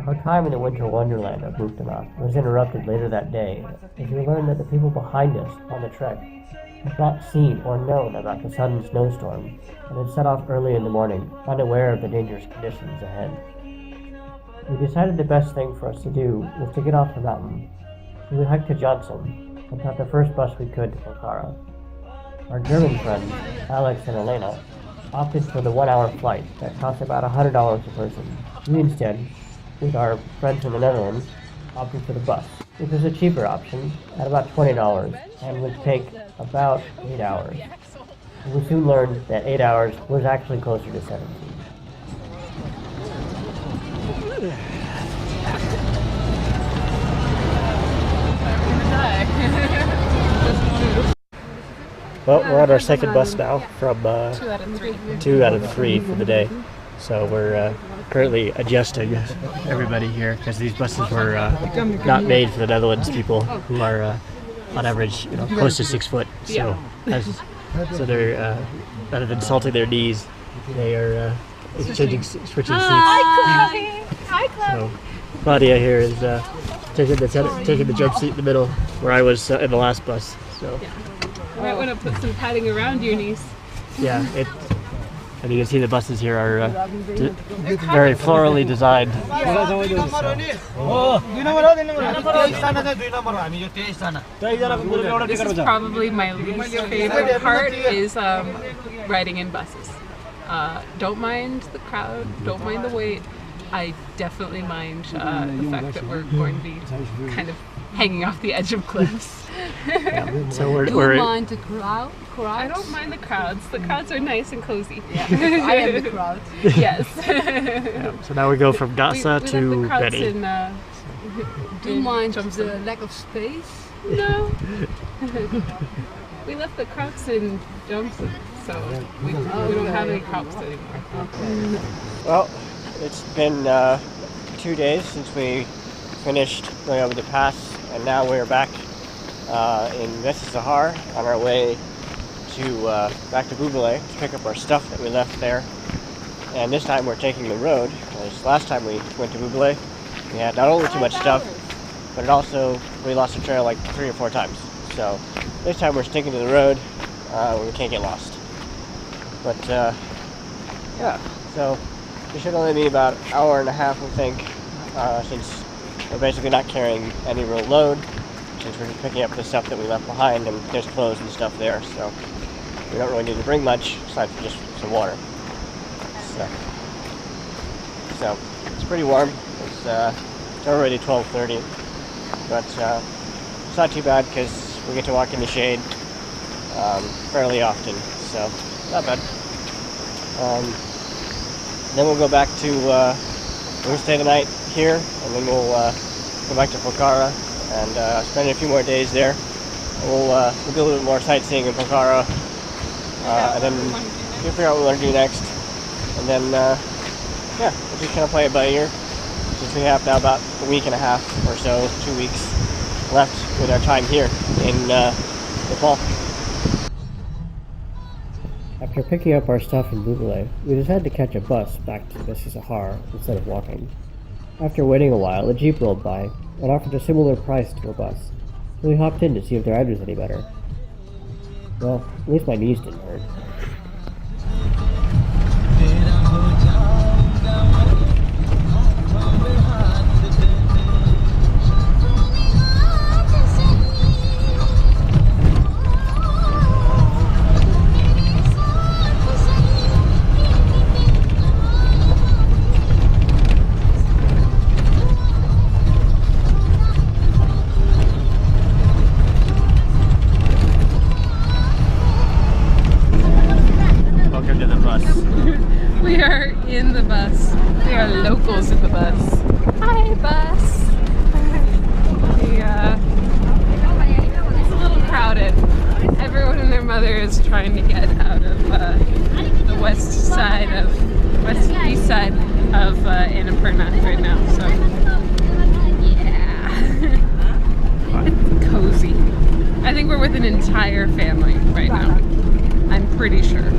Our time in the winter wonderland of Mukhtanath was interrupted later that day as we learned that the people behind us on the trek had not seen or known about the sudden snowstorm and had set off early in the morning, unaware of the dangerous conditions ahead. We decided the best thing for us to do was to get off the mountain, so we hiked to Johnson and caught the first bus we could to Pokhara. Our German friends, Alex and Elena, opted for the 1 hour flight that cost about $100 a person. We instead, with our friends in the Netherlands, opted for the bus, which was a cheaper option at about $20 and would take about 8 hours. We soon learned that 8 hours was actually closer to 17. Well, we're on our second bus now from 2 out of 3. 2 out of 3 for the day. So we're currently adjusting everybody here because these buses were not made for the Netherlands people who are on average close to 6 foot. So they're out of insulting their knees, they are switching seats. Hi, Chloe. So Claudia here is taking the jump seat in the middle where I was in the last bus. So You might want to put some padding around your knees. yeah, and you can see the buses here are very florally designed. This is probably my least favorite part is riding in buses. Don't mind the crowd, don't mind the wait. I definitely mind the fact that we're going to be kind of hanging off the edge of cliffs. So we're mind the crowd? I don't mind the crowds. The crowds are nice and cozy. Yeah, I am the crowd. Yes. So now we go from Gasa we to let the crowds Benny. Do you mind jumps the lack of space? No. We left the Krauts in jumpsuits, so we don't have any Krauts anymore. Well, it's been 2 days since we finished going over the pass, and now we're back in Sahar on our way to back to Bubale to pick up our stuff that we left there. And this time we're taking the road, because last time we went to Bubale, we had not only too much stuff, but it also, we lost the trail like 3 or 4 times. So this time we're sticking to the road where we can't get lost. But yeah, so it should only be about an hour and a half, I think, since we're basically not carrying any real load, since we're just picking up the stuff that we left behind, and there's clothes and stuff there, so we don't really need to bring much aside from just some water. So it's pretty warm. It's already 12:30, but it's not too bad because we get to walk in the shade fairly often, so not bad. Then we'll go back to we'll stay the night here, and then we'll go back to Pokhara and spend a few more days there. We'll do a little bit more sightseeing in Pokhara, and then we'll figure out what we want to do next. And then yeah, we'll just kind of play it by ear, since we have now about a week and a half or so, 2 weeks left with our time here in the fall. After picking up our stuff in Bubale, we decided to catch a bus back to Sahar instead of walking. After waiting a while, a jeep rolled by and offered a similar price to a bus, so we hopped in to see if the ride was any better. Well, at least my knees didn't hurt. We are in the bus. We are locals in the bus. Hi, bus. It's a little crowded. Everyone and their mother is trying to get out of the west east side of Annupurna right now. So yeah, it's cozy. I think we're with an entire family right now. I'm pretty sure.